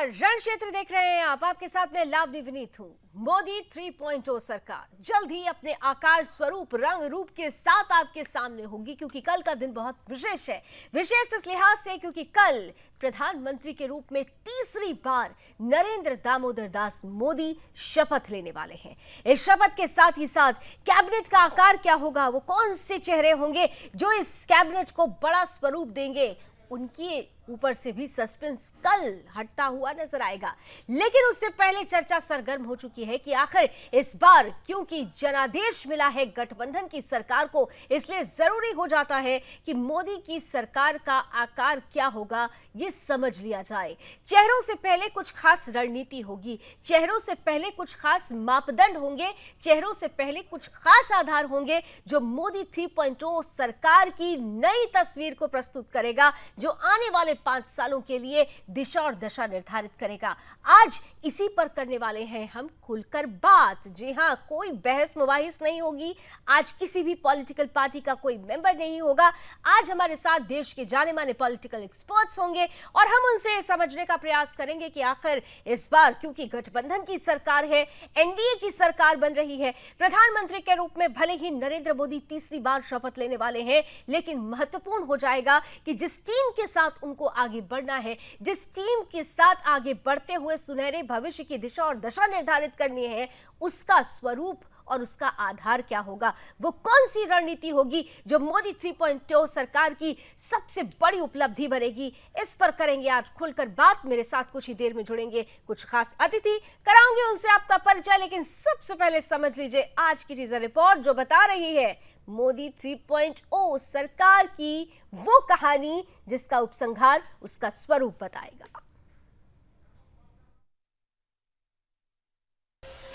नमस्कार, रण क्षेत्र देख रहे हैं आप। आपके साथ में लावनी विनीत हूँ। मोदी 3.0 सरकार जल्द ही अपने आकार, स्वरूप, रंग रूप के साथ आपके सामने होगी, क्योंकि कल का दिन बहुत विशेष है। विशेष इस लिहाज से क्योंकि कल प्रधानमंत्री के रूप में तीसरी बार नरेंद्र दामोदर दास मोदी शपथ लेने वाले हैं। इस शपथ के साथ ही साथ कैबिनेट का आकार क्या होगा, वो कौन से चेहरे होंगे जो इस कैबिनेट को बड़ा स्वरूप देंगे, उनके ऊपर से भी सस्पेंस कल हटता हुआ नजर आएगा। लेकिन उससे पहले चर्चा सरगर्म हो चुकी है कि आखिर इस बार क्योंकि जनादेश मिला है गठबंधन की सरकार को, इसलिए जरूरी हो जाता है कि मोदी की सरकार का आकार क्या होगा ये समझ लिया जाए। चेहरों से पहले कुछ खास रणनीति होगी, चेहरों से पहले कुछ खास मापदंड होंगे, चेहरों से पहले कुछ खास आधार होंगे जो मोदी 3.0 सरकार की नई तस्वीर को प्रस्तुत करेगा, जो आने वाले 5 सालों के लिए दिशा और दशा निर्धारित करेगा। आज इसी पर करने वाले हैं हम खुलकर बात। जी हां, कोई बहस मुबाहिस नहीं होगी। आज किसी भी पॉलिटिकल पार्टी का कोई मेंबर नहीं होगा। आज हमारे साथ देश के जाने माने पॉलिटिकल एक्सपर्ट्स होंगे और हम उनसे समझने का प्रयास करेंगे कि आखिर इस बार क्योंकि गठबंधन की सरकार है, एनडीए की सरकार बन रही है, प्रधानमंत्री के रूप में भले ही नरेंद्र मोदी तीसरी बार शपथ लेने वाले हैं, लेकिन महत्वपूर्ण हो जाएगा कि जिस टीम के साथ उनको आगे बढ़ना है, जिस टीम के साथ आगे बढ़ते हुए सुनहरे भविष्य की दिशा और दशा निर्धारित करनी है, उसका स्वरूप और उसका आधार क्या होगा, वो कौन सी रणनीति होगी जो मोदी 3.0 सरकार की सबसे बड़ी उपलब्धि बनेगी। इस पर करेंगे आज खुलकर बात। मेरे साथ कुछ ही देर में जुड़ेंगे कुछ खास अतिथि, कराऊंगे उनसे आपका परिचय, लेकिन सबसे पहले समझ लीजिए आज की टीजर रिपोर्ट जो बता रही है मोदी 3.0 सरकार की वो कहानी जिसका उपसंहार उसका स्वरूप बताएगा,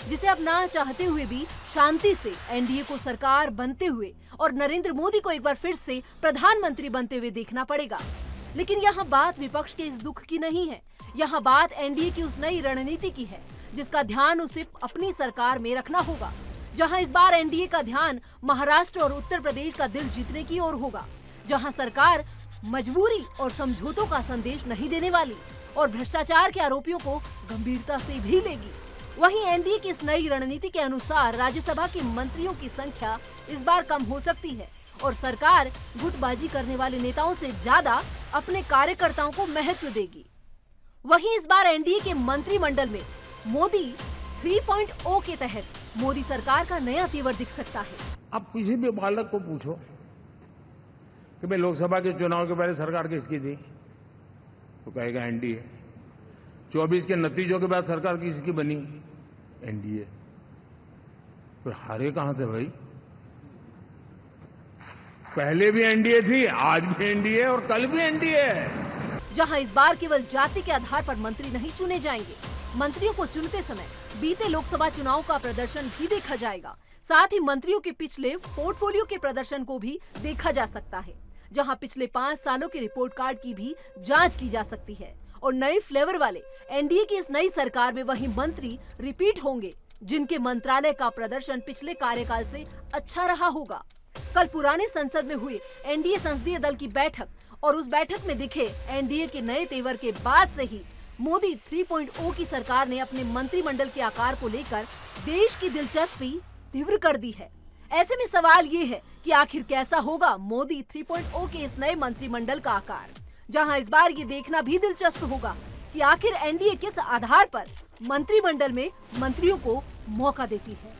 जिसे आप ना चाहते हुए भी शांति से एनडीए को सरकार बनते हुए और नरेंद्र मोदी को एक बार फिर से प्रधानमंत्री बनते हुए देखना पड़ेगा। लेकिन यहाँ बात विपक्ष के इस दुख की नहीं है, यहाँ बात एनडीए की उस नई रणनीति की है जिसका ध्यान उसे अपनी सरकार में रखना होगा। जहाँ इस बार एनडीए का ध्यान महाराष्ट्र और उत्तर प्रदेश का दिल जीतने की ओर होगा, जहाँ सरकार मजबूरी और समझौतों का संदेश नहीं देने वाली और भ्रष्टाचार के आरोपियों को गंभीरता से भी लेगी। वहीं एनडीए की इस नई रणनीति के अनुसार राज्यसभा के मंत्रियों की संख्या इस बार कम हो सकती है और सरकार गुटबाजी करने वाले नेताओं से ज्यादा अपने कार्यकर्ताओं को महत्व देगी। वहीं इस बार एनडीए के मंत्रिमंडल में मोदी 3.0 के तहत मोदी सरकार का नया तेवर दिख सकता है। आप किसी भी बालक को पूछो कि भाई लोकसभा के चुनाव के पहले सरकार किसकी थी, तो कहेगा एनडीए। 24 के नतीजों के बाद सरकार किसकी बनी, एनडीए। फिर हारे कहां से भाई? पहले भी एनडीए थी, आज भी एनडीए और कल भी एनडीए है। जहां इस बार केवल जाति के आधार पर मंत्री नहीं चुने जाएंगे, मंत्रियों को चुनते समय बीते लोकसभा चुनाव का प्रदर्शन भी देखा जाएगा। साथ ही मंत्रियों के पिछले पोर्टफोलियो के प्रदर्शन को भी देखा जा सकता है, जहां पिछले 5 सालों के रिपोर्ट कार्ड की भी जांच की जा सकती है। और नए फ्लेवर वाले एनडीए की इस नई सरकार में वही मंत्री रिपीट होंगे जिनके मंत्रालय का प्रदर्शन पिछले कार्यकाल से अच्छा रहा होगा। कल पुराने संसद में हुई एनडीए संसदीय दल की बैठक और उस बैठक में दिखे एनडीए के नए तेवर के बाद से ही मोदी 3.0 की सरकार ने अपने मंत्रिमंडल के आकार को लेकर देश की दिलचस्पी तीव्र कर दी है। ऐसे में सवाल ये है कि आखिर कैसा होगा मोदी 3.0 के इस नए मंत्रिमंडल का आकार, जहां इस बार ये देखना भी दिलचस्प होगा कि आखिर एनडीए किस आधार पर मंत्रिमंडल में मंत्रियों को मौका देती है।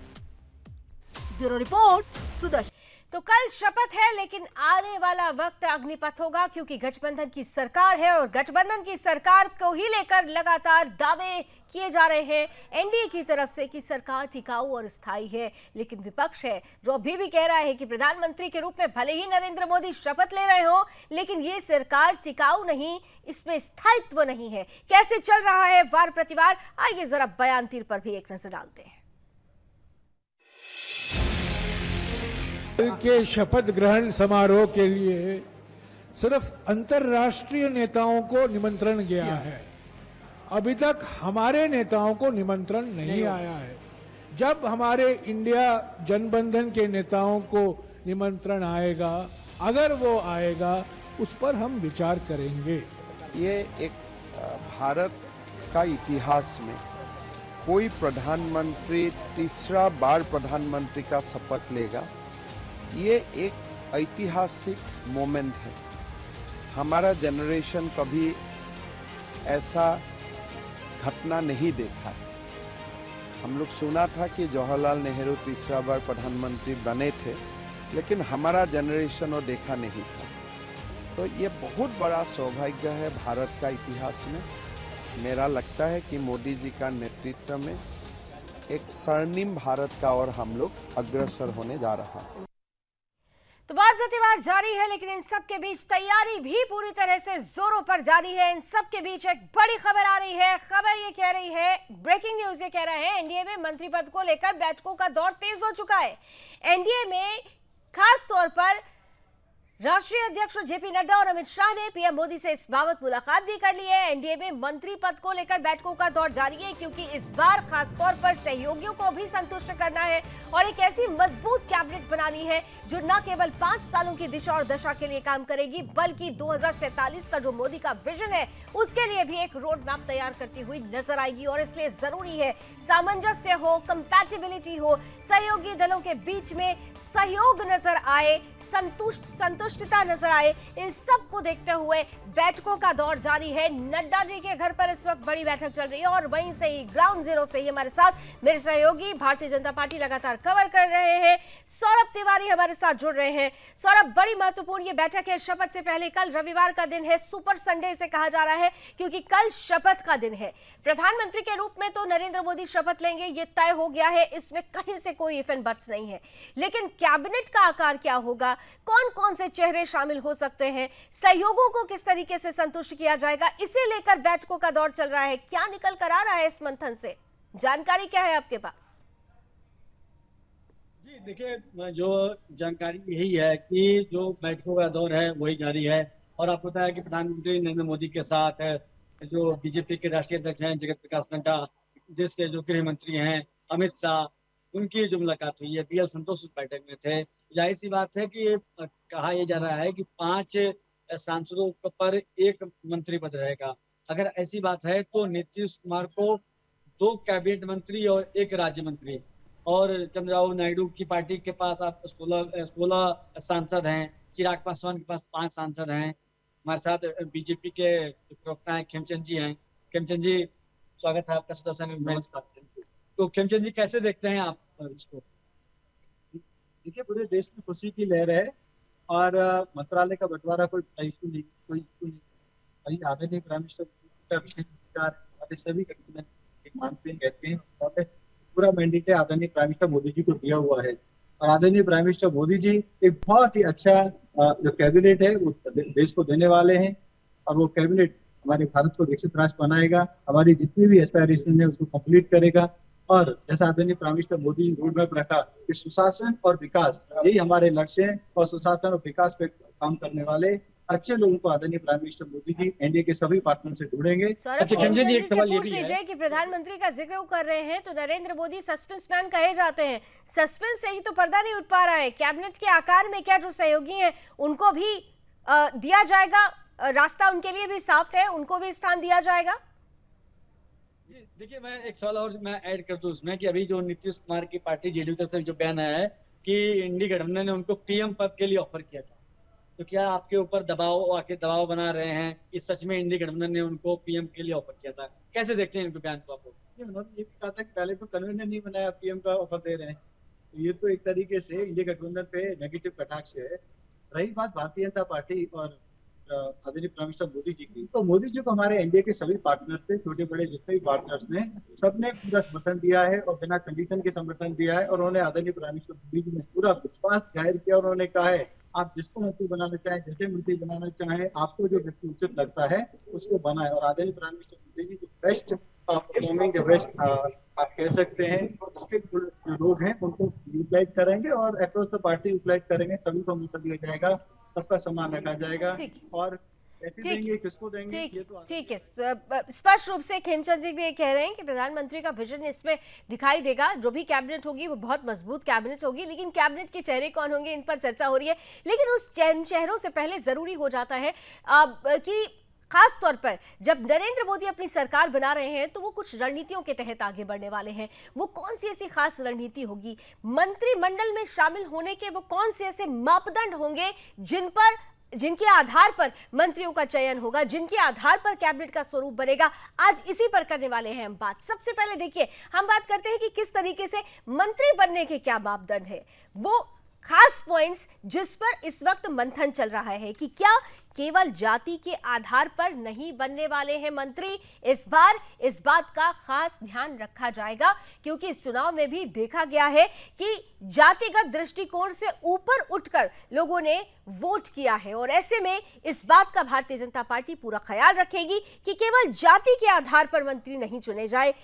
Bureau report, Sudarshan. तो कल शपथ है, लेकिन आने वाला वक्त अग्निपथ होगा, क्योंकि गठबंधन की सरकार है और गठबंधन की सरकार को ही लेकर लगातार दावे किए जा रहे हैं एनडीए की तरफ से कि सरकार टिकाऊ और स्थायी है। लेकिन विपक्ष है जो अभी भी कह रहा है कि प्रधानमंत्री के रूप में भले ही नरेंद्र मोदी शपथ ले रहे हो, लेकिन ये सरकार टिकाऊ नहीं, इसमें स्थायित्व नहीं है। कैसे चल रहा है वार प्रतिवार, आइए जरा बयान तीर पर भी एक नजर डालते हैं। के शपथ ग्रहण समारोह के लिए सिर्फ अंतर्राष्ट्रीय नेताओं को निमंत्रण गया है, अभी तक हमारे नेताओं को निमंत्रण नहीं आया है। जब हमारे इंडिया जनबंधन के नेताओं को निमंत्रण आएगा, अगर वो आएगा, उस पर हम विचार करेंगे। ये एक भारत का इतिहास में कोई प्रधानमंत्री तीसरा बार प्रधानमंत्री का शपथ लेगा, ये एक ऐतिहासिक मोमेंट है। हमारा जनरेशन कभी ऐसा घटना नहीं देखा। हम लोग सुना था कि जवाहरलाल नेहरू तीसरा बार प्रधानमंत्री बने थे, लेकिन हमारा जनरेशन वो देखा नहीं था। तो ये बहुत बड़ा सौभाग्य है भारत का इतिहास में। मेरा लगता है कि मोदी जी का नेतृत्व में एक स्वर्णिम भारत का और हम लोग अग्रसर होने जा रहा है। तो वार प्रतिवार जारी है, लेकिन इन सब के बीच तैयारी भी पूरी तरह से जोरों पर जारी है। इन सब के बीच एक बड़ी खबर आ रही है। खबर ये कह रही है, ब्रेकिंग न्यूज ये कह रहे हैं, एनडीए में मंत्री पद को लेकर बैठकों का दौर तेज हो चुका है। एनडीए में खास तौर पर राष्ट्रीय अध्यक्ष जेपी नड्डा और अमित शाह ने पीएम मोदी से इस बाबत मुलाकात भी कर ली है। एनडीए में मंत्री पद को लेकर बैठकों का दौर जारी है, क्योंकि इस बार खास तौर पर सहयोगियों को भी संतुष्ट करना है और एक ऐसी मजबूत कैबिनेट बनानी है जो न केवल 5 सालों की दिशा और दशा के लिए काम करेगी, बल्कि 2047 का जो मोदी का विजन है उसके लिए भी एक रोड मैप तैयार करती हुई नजर आएगी। और इसलिए जरूरी है सामंजस्य हो, कंपैटिबिलिटी हो, सहयोगी दलों के बीच में सहयोग नजर आए, संतुष्टता नजर आए। इन सब को देखते हुए बैठकों का दौर जारी है। नड्डा जी के घर पर इस वक्त बड़ी बैठक चल रही है और वहीं से ही ग्राउंड जीरो से ही हमारे साथ मेरे सहयोगी भारतीय जनता पार्टी लगातार कवर कर रहे हैं, सौरभ तिवारी हमारे साथ जुड़ रहे हैं। सौरभ, बड़ी महत्वपूर्ण ये बैठक है। शपथ से पहले कल रविवार का दिन है, सुपर संडे इसे कहा जा रहा है, क्योंकि कल शपथ का दिन है। प्रधानमंत्री के रूप में तो नरेंद्र मोदी शपथ लेंगे, ये तय हो गया है, इसमें कहीं से कोई इफ एंड बट्स नहीं है। लेकिन कैबिनेट का आकार क्या होगा, कौन कौन से चेहरे शामिल हो सकते हैं, सहयोगों को किस तरीके से संतुष्ट किया जाएगा, इसे लेकर बैठकों का दौर चल रहा है। क्या निकल कर आ रहा है इस मंथन से, जानकारी क्या है आपके पास? जी देखिए, जो जानकारी यही है कि जो बैठकों का दौर है वही जारी है। और आपको पता है कि प्रधानमंत्री नरेंद्र मोदी के साथ जो बीजेपी के राष्ट्रीय अध्यक्ष हैं जगत प्रकाश नड्डा, देश के जो गृह मंत्री हैं अमित शाह, उनकी जो मुलाकात हुई है, बीएल संतोष उस बैठक में थे। जाहिर सी बात है कि कहा यह जा रहा है कि 5 सांसदों पर एक मंत्री पद रहेगा। अगर ऐसी बात है तो नीतीश कुमार को 2 कैबिनेट मंत्री और 1 राज्य मंत्री, और चंद्रबाबू नायडू की पार्टी के पास आप 16 सांसद हैं, चिराग पासवान के पास 5 सांसद हैं। हमारे साथ बीजेपी के प्रवक्ता हैं खेमचंद जी हैं। खेमचंद जी, स्वागत है आपका सुदर्शन में। तो खेमचंद जी, कैसे देखते हैं आप इसको? देखिए, पूरे देश में खुशी की लहर है और मंत्रालय का बंटवारा कोई इशू नहीं। आदरणीय प्राइम मिनिस्टर का विशेष विचार सभी मानते हैं, कहते हैं, पूरा मैंडेट आदरणीय प्राइम मिनिस्टर मोदी जी को दिया हुआ है। और आदरणीय प्राइम मिनिस्टर मोदी जी एक बहुत ही अच्छा जो कैबिनेट है वो देश को देने वाले हैं, और वो कैबिनेट हमारे भारत को विकसित राष्ट्र बनाएगा, हमारी जितनी भी एस्पायरेशन है उसको कंप्लीट करेगा। और जैसा आदरणीय prime minister Modi ji road map रखा कि सुशासन और विकास, यही हमारे लक्ष्य हैं, और सुशासन और विकास पे काम करने वाले अच्छे लोगों को आदरणीय prime minister Modi ji NDA के सभी पार्टनर से जुड़ेंगे। अच्छा खेमचंद जी, एक सवाल ये भी है कि प्रधानमंत्री का जिक्र कर रहे हैं तो नरेंद्र मोदी सस्पेंस मैन कहे जाते हैं, सस्पेंस से ही तो पर्दा नहीं उठ पा रहा है। कैबिनेट के आकार में क्या जो सहयोगी हैं उनको भी दिया जाएगा, रास्ता उनके लिए भी साफ है, उनको भी स्थान दिया जाएगा? देखिए, मैं एक सवाल और मैं ऐड कर दूं उसमें कि अभी जो नीतीश कुमार की पार्टी जेडीयू तरफ से जो बयान आया है कि इंडी गठबंधन ने उनको पीएम पद के लिए ऑफर किया था, तो क्या आपके ऊपर दबाव बना रहे हैं कि सच में इंडी गठबंधन ने उनको पीएम के लिए ऑफर किया था? कैसे देखते हैं इनके बयान को आप लोग? उन्होंने ये भी कहा था कि पहले तो कन्वेंशन नहीं बनाया, पीएम का ऑफर दे रहे हैं, तो ये तो एक तरीके से इंडी गठबंधन पे नेगेटिव कटाक्ष है। रही बात भारतीय जनता पार्टी और आदरणीय प्राइम मिनिस्टर मोदी जी की, तो मोदी जी को हमारे एनडीए के सभी पार्टनर्स थे, छोटे बड़े जितने भी पार्टनर्स ने, सबने पूरा समर्थन दिया है और बिना कंडीशन के समर्थन दिया है। और उन्होंने आदरणीय प्राइम मिनिस्टर मोदी जी ने पूरा विश्वास जाहिर किया। उन्होंने कहा है आप जिसको मंत्री बनाना चाहें, जैसे मंत्री बनाना चाहें, आपको जो व्यक्ति उचित लगता है उसको बनाए। और आदरणीय प्राइम मिनिस्टर मोदी जी जो बेस्ट परफॉर्मिंग बेस्ट आप कह सकते हैं, इसके जो लोग हैं उनको यूटिलाइज करेंगे और अक्रॉस द पार्टी यूटिलाइज करेंगे, सभी को मौका दिया जाएगा, सबका सम्मान रखा जाएगा। और देंगे किसको देंगे ये तो ठीक है। स्पष्ट रूप से खेमचंद जी भी ये कह रहे हैं कि प्रधानमंत्री का विजन इसमें दिखाई देगा। जो भी कैबिनेट होगी वो बहुत मजबूत कैबिनेट होगी, लेकिन कैबिनेट के चेहरे कौन होंगे इन पर चर्चा हो रही है। लेकिन उस चेहरों से पहले जरूरी हो जाता है कि खास तौर पर जब नरेंद्र मोदी अपनी सरकार बना रहे हैं तो वो कुछ रणनीतियों के तहत आगे बढ़ने वाले हैं। वो कौन सी ऐसी खास रणनीति होगी, मंत्रिमंडल में शामिल होने के वो कौन से ऐसे मापदंड होंगे जिनके आधार पर मंत्रियों का चयन होगा, जिनके आधार पर कैबिनेट का स्वरूप बनेगा, आज इसी पर करने वाले हैं हम बात। सबसे पहले देखिए, हम बात करते हैं कि किस तरीके से मंत्री बनने के क्या मापदंड है, वो खास पॉइंट्स जिस पर इस वक्त मंथन चल रहा है कि क्या केवल जाति के आधार पर नहीं बनने वाले हैं मंत्री। इस बार इस बात का खास ध्यान रखा जाएगा क्योंकि इस चुनाव में भी देखा गया है कि जातिगत दृष्टिकोण से ऊपर उठकर लोगों ने वोट किया है और ऐसे में इस बात का भारतीय जनता पार्टी पूरा ख्याल रखेगी कि केवल जाति के आधार पर मंत्री नहीं चुने जाए।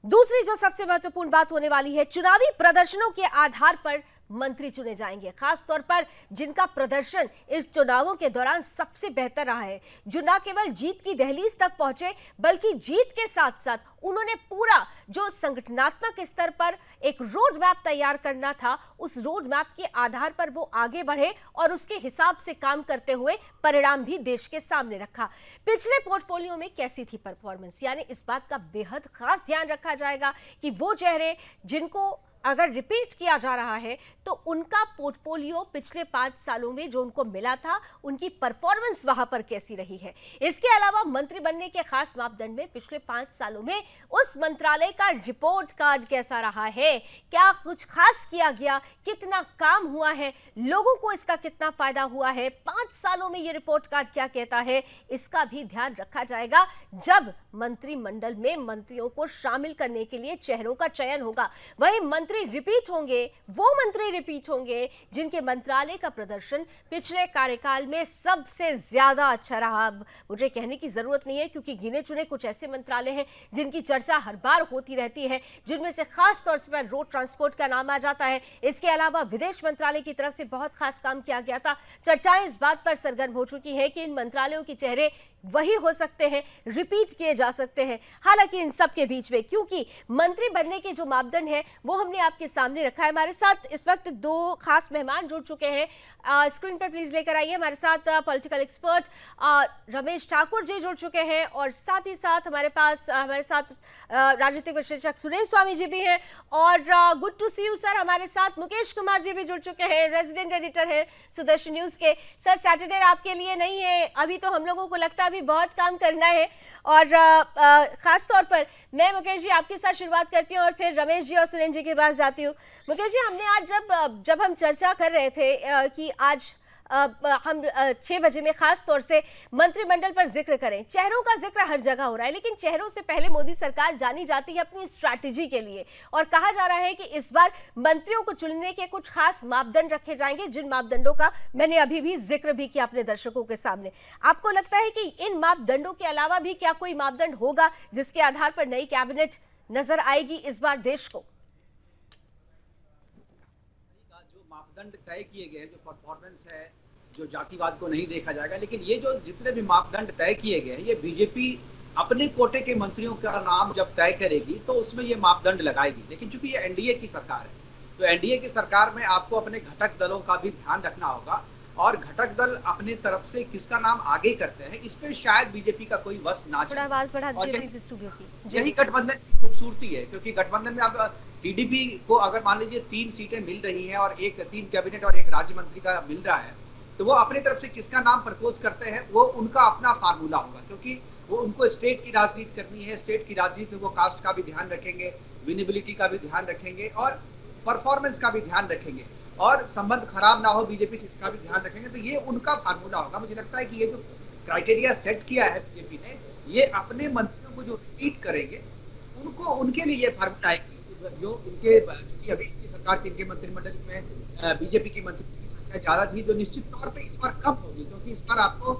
दूसरी जो सबसे महत्वपूर्ण बात होने वाली है, चुनावी प्रदर्शनों के आधार पर मंत्री चुने जाएंगे, खास तौर पर जिनका प्रदर्शन इस चुनावों के दौरान सबसे बेहतर रहा है, जो न केवल जीत की दहलीज तक पहुंचे बल्कि जीत के साथ साथ उन्होंने पूरा जो संगठनात्मक स्तर पर एक रोड मैप तैयार करना था, उस रोड मैप के आधार पर वो आगे बढ़े और उसके हिसाब से काम करते हुए परिणाम भी देश के सामने रखा। पिछले पोर्टफोलियो में कैसी थी परफॉर्मेंस, यानी इस बात का बेहद खास ध्यान रखा जाएगा कि वो चेहरे जिनको अगर रिपीट किया जा रहा है तो उनका पोर्टफोलियो पिछले 5 सालों में जो उनको मिला था, उनकी परफॉर्मेंस वहां पर कैसी रही है। इसके अलावा मंत्री बनने के खास मापदंड में पिछले 5 सालों में उस मंत्रालय का रिपोर्ट कार्ड कैसा रहा है, क्या कुछ खास किया गया, कितना काम हुआ है, लोगों को इसका कितना फायदा हुआ है, 5 सालों में ये रिपोर्ट कार्ड क्या कहता है, इसका भी ध्यान रखा जाएगा जब मंत्रिमंडल में मंत्रियों को शामिल करने के लिए चेहरों का चयन होगा। वही मंत्री रिपीट होंगे, वो मंत्री रिपीट होंगे जिनके मंत्रालय का प्रदर्शन पिछले कार्यकाल में सबसे ज्यादा अच्छा रहा। मुझे कहने की जरूरत नहीं है क्योंकि गिने चुने कुछ ऐसे मंत्रालय हैं जिनकी चर्चा हर बार होती रहती है, जिनमें से खास तौर से रोड ट्रांसपोर्ट का नाम आ जाता है। इसके अलावा विदेश मंत्रालय की तरफ से बहुत खास काम किया गया था। चर्चाएं इस बात पर सरगर्म हो चुकी है कि इन मंत्रालयों के चेहरे वही हो सकते हैं, रिपीट किए जा सकते हैं। हालांकि इन सब के बीच में क्योंकि मंत्री बनने के जो मापदंड है वो हमने आपके सामने रखा है। हमारे साथ इस वक्त 2 खास मेहमान जुड़ चुके हैं, स्क्रीन पर प्लीज लेकर आइए। हमारे साथ पॉलिटिकल एक्सपर्ट रमेश ठाकुर जी जुड़ चुके हैं और साथ ही साथ हमारे साथ राजनीतिक विश्लेषक सुरेश स्वामी जी भी हैं और good to see you sir, हमारे साथ मुकेश कुमार जी भी जुड़ चुके हैं, रेजिडेंट एडिटर है सुदर्शन न्यूज के। सर, सैटरडे आपके लिए नहीं है, अभी तो हम लोगों को लगता है अभी बहुत काम करना है और खास तौर पर मैं मुकेश जी आपके साथ शुरुआत करती हूँ और फिर रमेश जी और सुरेश जी के पास जाती हूँ। मुकेश जी, हमने आज जब हम चर्चा कर रहे थे कि आज हम 6 बजे में खास तौर से मंत्रिमंडल पर जिक्र करें, चेहरों का जिक्र हर जगह हो रहा है, लेकिन चेहरों से पहले मोदी सरकार जानी जाती है अपनी स्ट्रैटेजी के लिए और कहा जा रहा है कि इस बार मंत्रियों को चुनने के कुछ खास मापदंड रखे जाएंगे, जिन मापदंडों का मैंने अभी भी जिक्र भी किया अपने दर्शकों के सामने। आपको लगता है कि इन मापदंडों के अलावा भी क्या कोई मापदंड होगा जिसके आधार पर नई कैबिनेट नजर आएगी इस बार देश को? मापदंड तय किए गए हैं, जो परफॉर्मेंस है, जो जातिवाद को नहीं देखा जाएगा, लेकिन ये जो जितने भी मापदंड तय किए गए हैं, ये बीजेपी अपने कोटे के मंत्रियों का नाम जब तय करेगी तो उसमें ये मापदंड लगाएगी। लेकिन चूंकि ये एनडीए की सरकार है तो एनडीए की सरकार में आपको अपने घटक दलों का भी ध्यान रखना होगा और घटक दल अपने तरफ से किसका नाम आगे करते हैं, इस पे शायद बीजेपी का कोई वश ना चले। यही गठबंधन की खूबसूरती है क्योंकि गठबंधन में आप टीडीपी को अगर मान लीजिए 3 सीटें मिल रही हैं और 3 कैबिनेट और 1 राज्य मंत्री का मिल रहा है तो वो अपने तरफ से किसका नाम प्रपोज करते हैं वो उनका अपना फार्मूला होगा क्योंकि वो उनको स्टेट की राजनीति करनी है। स्टेट की राजनीति में वो कास्ट का भी ध्यान रखेंगे, विनेबिलिटी का भी ध्यान रखेंगे और परफॉर्मेंस का भी ध्यान रखेंगे और संबंध खराब ना हो बीजेपी से इसका भी ध्यान रखेंगे। तो ये उनका फार्मूला होगा। मुझे लगता है कि ये जो क्राइटेरिया सेट किया है बीजेपी ने, ये अपने मंत्रियों को जो रिपीट करेंगे उनके लिए ये फार्मूला है जो इनके चूंकि अभी की सरकार के इनके मंत्रिमंडल में बीजेपी की मंत्री की संख्या ज्यादा थी जो निश्चित तौर पे इस बार कम होगी क्योंकि इस बार आपको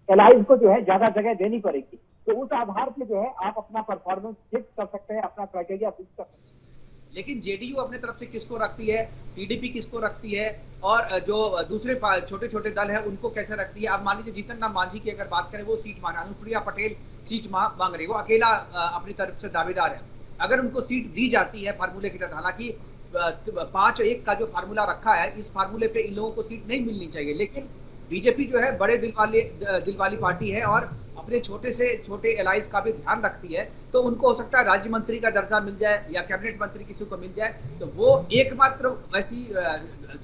एलाइज को जो है ज्यादा जगह देनी पड़ेगी। तो उस आधार पे जो है आप अपना परफॉर्मेंस फिक्स कर सकते हैं, अपना क्राइटेरिया फिक्स कर सकते हैं। लेकिन जेडीयू अपने तरफ से किसको रखती है, टीडीपी किसको रखती है और जो दूसरे छोटे छोटे दल है उनको कैसे रखती है। अब मान लीजिए जीतन राम मांझी की अगर बात करें वो सीट मांगा, अनुप्रिया पटेल सीट मांग रही, वो अकेला अपनी तरफ से दावेदार है। अगर उनको सीट दी जाती है फार्मूले की तहत, हालांकि 5-1 का जो फार्मूला रखा है इस फार्मूले पे इन लोगों को सीट नहीं मिलनी चाहिए, लेकिन बीजेपी जो है बड़े दिल वाली पार्टी है और अपने छोटे से छोटे एलाइज का भी ध्यान रखती है, तो उनको हो सकता है राज्य मंत्री का दर्जा मिल जाए या कैबिनेट मंत्री किसी को मिल जाए, तो वो एकमात्र वैसी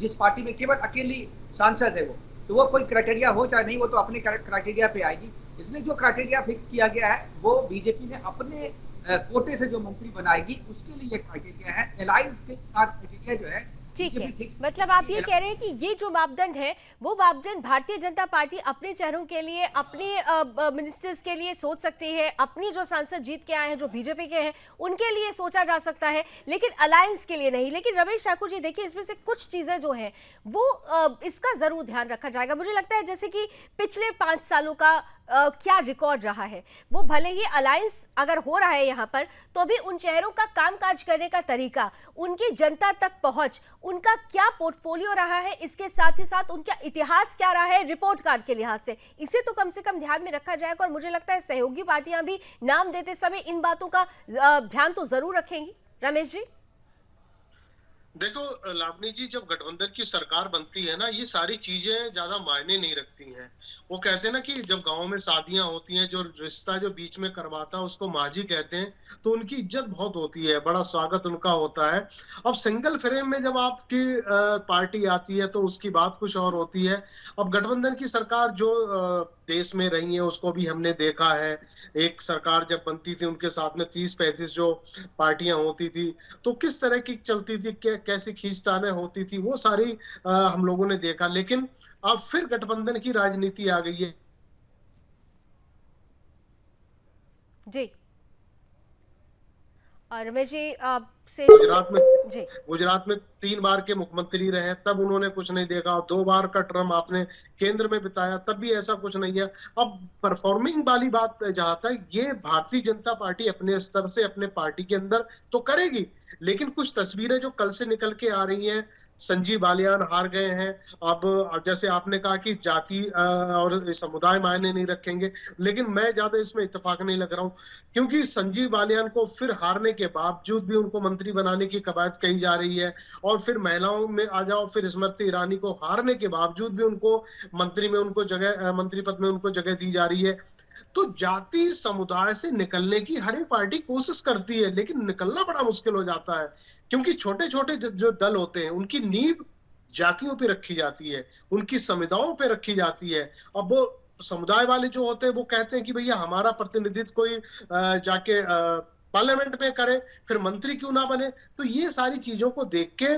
जिस पार्टी में केवल अकेली सांसद है तो वो कोई क्राइटेरिया हो चाहे नहीं, वो तो अपने क्राइटेरिया पे आएगी। इसलिए जो क्राइटेरिया फिक्स किया गया है वो बीजेपी ने अपने कोटे से जो मंत्री बनाएगी उसके लिए क्राइटेरिया है। एलाइज के साथ क्राइटेरिया जो है ठीक है, मतलब आप ये कह रहे हैं कि ये जो मापदंड है वो मापदंड भारतीय जनता पार्टी अपने चेहरों के लिए, अपने मिनिस्टर्स के लिए सोच सकती है, अपनी जो सांसद जीत के आए हैं जो बीजेपी के हैं उनके लिए सोचा जा सकता है, लेकिन अलायंस के लिए नहीं। लेकिन रमेश ठाकुर जी देखिए, इसमें से कुछ चीजें जो हैं वो इसका जरूर ध्यान रखा जाएगा। मुझे लगता है जैसे कि पिछले 5 सालों का क्या रिकॉर्ड रहा है, वो भले ही अलायंस अगर हो रहा है यहाँ पर, तो भी उन चेहरों का कामकाज करने का तरीका, उनकी जनता तक पहुंच, उनका क्या पोर्टफोलियो रहा है, इसके साथ ही साथ उनका इतिहास क्या रहा है रिपोर्ट कार्ड के लिहाज से, इसे तो कम से कम ध्यान में रखा जाएगा। और मुझे लगता है सहयोगी पार्टियां भी नाम देते समय इन बातों का ध्यान तो जरूर रखेंगी। रमेश जी देखो लावनी जी, जब गठबंधन की सरकार बनती है ना, ये सारी चीजें ज्यादा मायने नहीं रखती हैं। वो कहते हैं ना कि जब गांव में शादियां होती हैं, जो रिश्ता जो बीच में करवाता है उसको मांझी कहते हैं, तो उनकी इज्जत बहुत होती है, बड़ा स्वागत उनका होता है। अब सिंगल फ्रेम में जब आपकी पार्टी आती है तो उसकी बात कुछ और होती है। अब गठबंधन की सरकार जो देश में रही है उसको भी हमने देखा है। एक सरकार जब बनती थी उनके साथ में 30-35 जो पार्टियां होती थी, तो किस तरह की चलती थी, कैसी खींचतानें होती थी, वो सारी हम लोगों ने देखा। लेकिन अब फिर गठबंधन की राजनीति आ गई है जी। और रमेश जी आपसे गुजरात में 3 बार के मुख्यमंत्री रहे, तब उन्होंने कुछ नहीं देखा। 2 बार का टर्म आपने केंद्र में बिताया, तब भी ऐसा कुछ नहीं है। अब परफॉर्मिंग वाली बात जहां तक, ये भारतीय जनता पार्टी अपने स्तर से अपने पार्टी के अंदर तो करेगी, लेकिन कुछ तस्वीरें जो कल से निकल के आ रही हैं, संजीव बालियान हार गए हैं। अब जैसे आपने कहा कि जाति और समुदाय मायने नहीं रखेंगे, लेकिन मैं ज्यादा इसमें इत्तेफाक नहीं लग रहा हूँ, क्योंकि संजीव बालियान को फिर हारने के बावजूद भी उनको मंत्री बनाने की कवायद कही जा रही है। और फिर महिलाओं में आ जाओ, फिर स्मृति ईरानी को हारने के बावजूद भी उनको मंत्री में उनको जगह, मंत्री पद में उनको जगह दी जा रही है। तो जाति समुदाय से निकलने की हर एक पार्टी कोशिश करती है, लेकिन निकलना बड़ा मुश्किल हो जाता है, क्योंकि छोटे छोटे जो दल होते हैं उनकी नींव जातियों पे रखी जाती है, उनकी समुदायों पे रखी जाती है। अब वो समुदाय वाले जो होते हैं वो कहते हैं कि भैया हमारा प्रतिनिधित्व कोई जाके पार्लियामेंट में करे, फिर मंत्री क्यों ना बने। तो ये सारी चीजों को देख के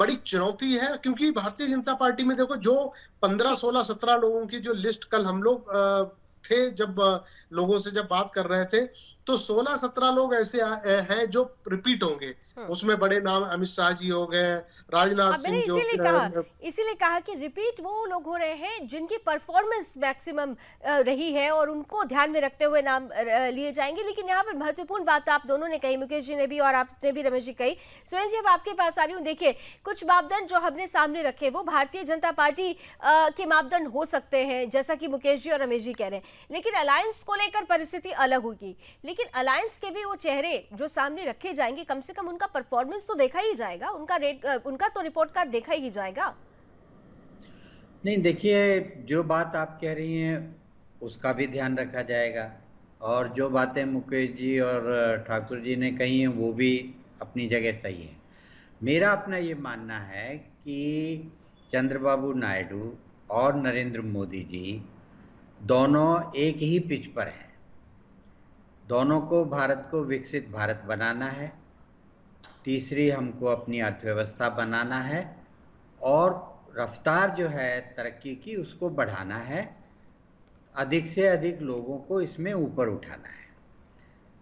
बड़ी चुनौती है, क्योंकि भारतीय जनता पार्टी में देखो जो 15, 16, 17 लोगों की जो लिस्ट कल हम लोग थे जब लोगों से जब बात कर रहे थे, तो 16-17 लोग ऐसे हैं जो रिपीट होंगे। उसमें बड़े नाम अमित शाह जी हो गए, राजनाथ सिंह, जो इसीलिए कहा कि रिपीट वो लोग हो रहे हैं जिनकी परफॉर्मेंस मैक्सिमम रही है और उनको ध्यान में रखते हुए नाम लिए जाएंगे। लेकिन यहाँ पर महत्वपूर्ण बात आप दोनों ने कही, मुकेश जी ने भी और आपने भी रमेश जी कही। सुरेंद्र जी अब आपके पास आ रही हूँ। देखिए, कुछ मापदंड जो हमने सामने रखे वो भारतीय जनता पार्टी के मापदंड हो सकते हैं, जैसा कि मुकेश जी और रमेश जी कह रहे हैं, लेकिन अलायंस को लेकर परिस्थिति अलग होगी। लेकिन अलायंस के भी वो चेहरे जो सामने रखे जाएंगे, कम से कम उनका परफॉर्मेंस तो देखा ही जाएगा, उनका तो रिपोर्ट कार्ड देखा ही जाएगा। नहीं, देखिए, जो बात आप कह रही हैं उसका भी ध्यान रखा जाएगा, और जो बातें मुकेश जी और ठाकुर जी ने कही हैं वो भी अपनी जगह सही है। मेरा अपना ये मानना है कि चंद्रबाबू नायडू और नरेंद्र मोदी जी दोनों एक ही पिच पर हैं। दोनों को भारत को विकसित भारत बनाना है, तीसरी हमको अपनी अर्थव्यवस्था बनाना है, और रफ्तार जो है तरक्की की उसको बढ़ाना है, अधिक से अधिक लोगों को इसमें ऊपर उठाना है।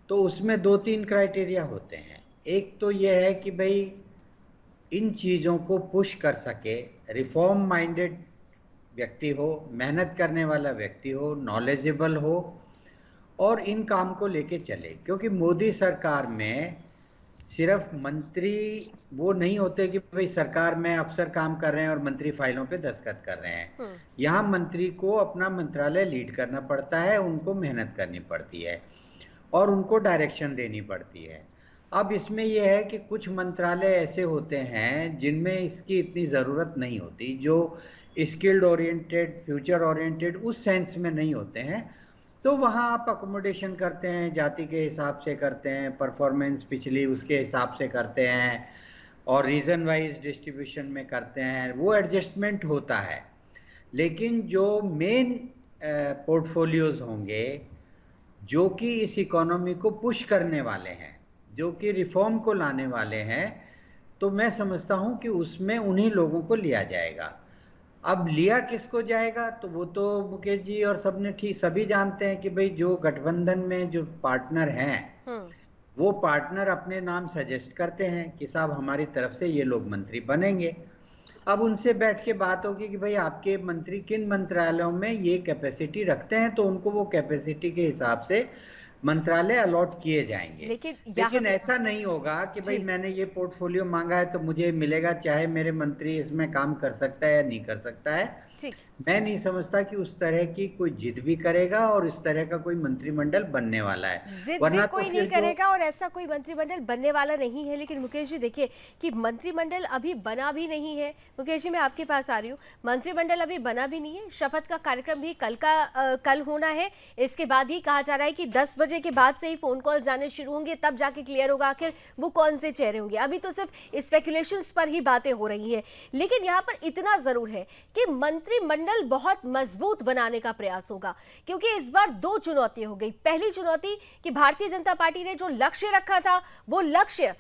तो उसमें 2-3 क्राइटेरिया होते हैं। एक तो यह है कि भाई इन चीज़ों को पुश कर सके, रिफॉर्म माइंडेड व्यक्ति हो, मेहनत करने वाला व्यक्ति हो, नॉलेजेबल हो और इन काम को लेके चले। क्योंकि मोदी सरकार में सिर्फ मंत्री वो नहीं होते कि भाई सरकार में अफसर काम कर रहे हैं और मंत्री फाइलों पे दस्तखत कर रहे हैं। यहाँ मंत्री को अपना मंत्रालय लीड करना पड़ता है, उनको मेहनत करनी पड़ती है और उनको डायरेक्शन देनी पड़ती है। अब इसमें यह है कि कुछ मंत्रालय ऐसे होते हैं जिनमें इसकी इतनी ज़रूरत नहीं होती, जो स्किल्ड ओरिएंटेड, फ्यूचर ओरिएंटेड उस सेंस में नहीं होते हैं, तो वहाँ आप अकोमोडेशन करते हैं, जाति के हिसाब से करते हैं, परफॉर्मेंस पिछली उसके हिसाब से करते हैं, और रीजन वाइज डिस्ट्रीब्यूशन में करते हैं, वो एडजस्टमेंट होता है। लेकिन जो मेन पोर्टफोलियोज होंगे जो कि इस इकोनॉमी को पुश करने वाले हैं, जो कि रिफॉर्म को लाने वाले हैं, तो मैं समझता हूं कि उसमें उन्हीं लोगों को लिया जाएगा। अब लिया किसको जाएगा, तो वो तो मुकेश जी और सबने ठीक सभी जानते हैं कि भाई जो गठबंधन में जो पार्टनर हैं वो पार्टनर अपने नाम सजेस्ट करते हैं कि साहब हमारी तरफ से ये लोग मंत्री बनेंगे। अब उनसे बैठ के बात होगी कि भाई आपके मंत्री किन मंत्रालयों में ये कैपेसिटी रखते हैं, तो उनको वो कैपेसिटी के हिसाब से मंत्रालय अलॉट किए जाएंगे। लेकिन ऐसा नहीं होगा कि भाई मैंने ये पोर्टफोलियो मांगा है तो मुझे मिलेगा, चाहे मेरे मंत्री इसमें काम कर सकता है या नहीं कर सकता है। मैं नहीं समझता कि उस तरह की कोई जिद भी करेगा और इस तरह का कोई मंत्रिमंडल बनने वाला है, वरना कोई नहीं करेगा और ऐसा कोई मंत्रिमंडल बनने वाला नहीं है। लेकिन मुकेश जी देखिए कि मंत्रिमंडल अभी बना भी नहीं है। मुकेश जी मैं आपके पास आ रही हूँ, मंत्रिमंडल अभी बना भी नहीं है, शपथ का कार्यक्रम भी कल होना है। इसके बाद ही कहा जा रहा है कि 10 बजे के बाद से ही फोन कॉल आने शुरू होंगे, तब जाके क्लियर होगा आखिर वो कौन से चेहरे होंगे। अभी तो सिर्फ स्पेकुलेशंस पर ही बातें हो रही है। लेकिन यहाँ पर इतना जरूर है कि मंत्रिमंडल बहुत मजबूत बनाने का प्रयास होगा, क्योंकि इस बार 2 चुनौती हो गई। पहली चुनौती कि भारतीय जनता पार्टी ने जो लक्ष्य रखा था वो लक्ष्य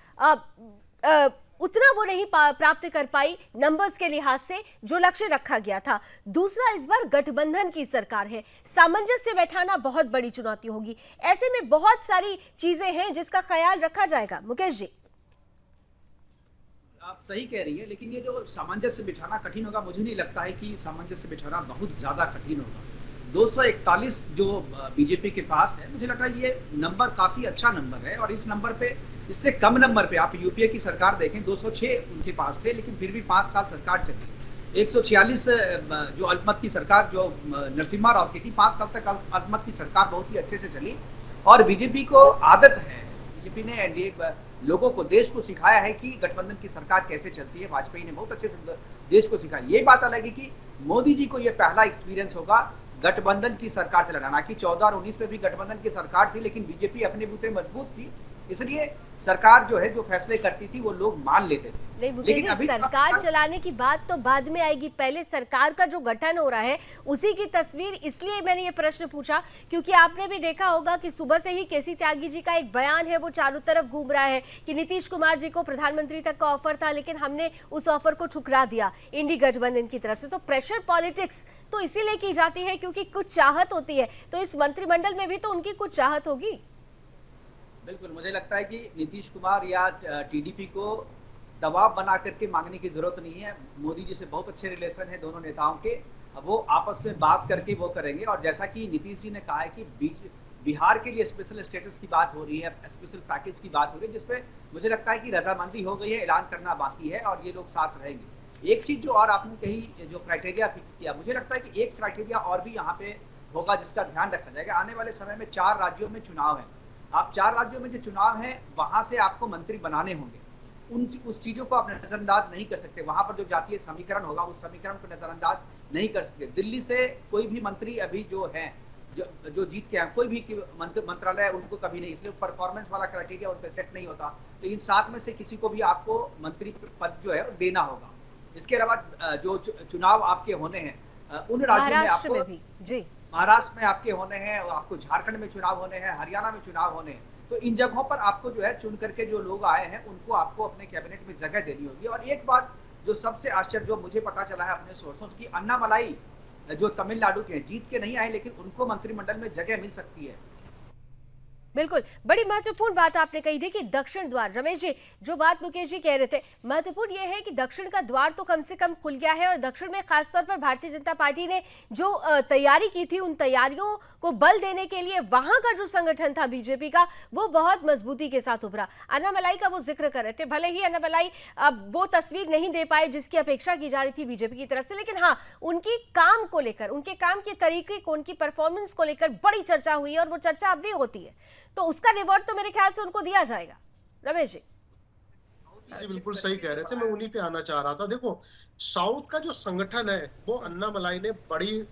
उतना वो नहीं प्राप्त कर पाई नंबर्स के लिहाज से जो लक्ष्य रखा गया था। दूसरा, इस बार गठबंधन की सरकार है, सामंजस्य बैठाना बहुत बड़ी चुनौती होगी। ऐसे में बहुत सारी चीजें हैं जिसका ख्याल रखा जाएगा। मुकेश जी आप सही कह रही है, लेकिन ये जो सामंजस्य बिठाना कठिन होगा, मुझे नहीं लगता है कि सामंजस्य बिठाना बहुत ज्यादा कठिन होगा। 241 जो बीजेपी के पास है, मुझे लग रहा है ये नंबर काफी अच्छा नंबर है। और इस नंबर पे, इससे कम नंबर पे आप यूपीए की सरकार देखें, 206 उनके पास थे, लेकिन फिर भी 5 साल सरकार चली। 146 जो अल्पमत की सरकार जो नरसिम्हा राव की थी, 5 साल तक अल्पमत की सरकार बहुत ही अच्छे से चली। और बीजेपी को आदत है, बीजेपी ने एनडीए लोगों को, देश को सिखाया है कि गठबंधन की सरकार कैसे चलती है। वाजपेयी ने बहुत अच्छे से देश को सिखाया। ये बात अलग है कि मोदी जी को ये पहला एक्सपीरियंस होगा गठबंधन की सरकार चलाना। हालांकि 14 और 19 में भी गठबंधन की सरकार थी, लेकिन बीजेपी अपने बूते मजबूत थी, इसलिए सरकार जो है जो फैसले करती थी वो लोग मान लेते थे। नहीं मुकेश जी, सरकार चलाने की बात तो बाद में आएगी, पहले सरकार का जो गठन हो रहा है उसी की तस्वीर। इसलिए मैंने ये प्रश्न पूछा क्योंकि आपने भी देखा होगा कि सुबह से ही केसी त्यागी जी का एक बयान है वो चारों तरफ घूम रहा है कि नीतीश कुमार जी को प्रधानमंत्री तक का ऑफर था, लेकिन हमने उस ऑफर को ठुकरा दिया इंडी गठबंधन की तरफ से। तो प्रेशर पॉलिटिक्स तो इसीलिए की जाती है क्योंकि कुछ चाहत होती है, तो इस मंत्रिमंडल में भी तो उनकी कुछ चाहत होगी। बिल्कुल, मुझे लगता है कि नीतीश कुमार या टीडीपी को दबाव बना करके मांगने की जरूरत नहीं है। मोदी जी से बहुत अच्छे रिलेशन है दोनों नेताओं के, वो आपस में बात करके वो करेंगे। और जैसा कि नीतीश जी ने कहा है कि बिहार के लिए स्पेशल स्टेटस की बात हो रही है, स्पेशल पैकेज की बात हो रही है, जिसपे मुझे लगता है कि रजामंदी हो गई है, ऐलान करना बाकी है और ये लोग साथ रहेंगे। एक चीज जो और आपने कही, जो क्राइटेरिया फिक्स किया, मुझे लगता है कि एक क्राइटेरिया और भी यहाँ पे होगा जिसका ध्यान रखा जाएगा। आने वाले समय में 4 राज्यों में चुनाव है। आप 4 राज्यों में जो चुनाव है वहां से आपको मंत्री बनाने होंगे। उस चीजों को आप नजरअंदाज नहीं कर सकते। वहां पर जो जातीय समीकरण होगा उस समीकरण को नजरअंदाज नहीं कर सकते। दिल्ली से कोई भी मंत्री अभी जो है जो जीत के हैं, कोई भी मंत्रालय उनको कभी नहीं, इसलिए परफॉर्मेंस वाला क्राइटेरिया उन पर सेट नहीं होता। तो इन 7 में से किसी को भी आपको मंत्री पद जो है देना होगा। इसके अलावा जो चुनाव आपके होने हैं उन राज्यों में आपको जी महाराष्ट्र में आपके होने हैं, आपको झारखंड में चुनाव होने हैं, हरियाणा में चुनाव होने हैं। तो इन जगहों पर आपको जो है चुन करके जो लोग आए हैं उनको आपको अपने कैबिनेट में जगह देनी होगी। और एक बात जो सबसे आश्चर्य जो मुझे पता चला है अपने सोर्सों की, अन्नामलाई जो तमिलनाडु के हैं, जीत के नहीं आए लेकिन उनको मंत्रिमंडल में जगह मिल सकती है। बिल्कुल, बड़ी महत्वपूर्ण बात आपने कही थी कि दक्षिण द्वार। रमेश जी, जो बात मुकेश जी कह रहे थे, महत्वपूर्ण यह है कि दक्षिण का द्वार तो कम से कम खुल गया है और दक्षिण में खासतौर पर भारतीय जनता पार्टी ने जो तैयारी की थी, उन तैयारियों को बल देने के लिए वहां का जो संगठन था बीजेपी का, वो बहुत मजबूती के साथ उभरा। अन्नामलाई का वो जिक्र कर रहे थे, भले ही अन्नामलाई अब वो तस्वीर नहीं दे पाए जिसकी अपेक्षा की जा रही थी बीजेपी की तरफ से, लेकिन हाँ, उनकी काम को लेकर, उनके काम के तरीके को, उनकी परफॉर्मेंस को लेकर बड़ी चर्चा हुई है और वो चर्चा अब भी होती है। तो उसका रिवॉर्ड तो मेरे ख्याल से उनको दिया जाएगा। रमेश जी, जी बिल्कुल सही कह रहे थे, मैं उन्हीं पे आना चाह रहा था। देखो, साउथ का जो संगठन है वो अन्नामलाई ने बड़ी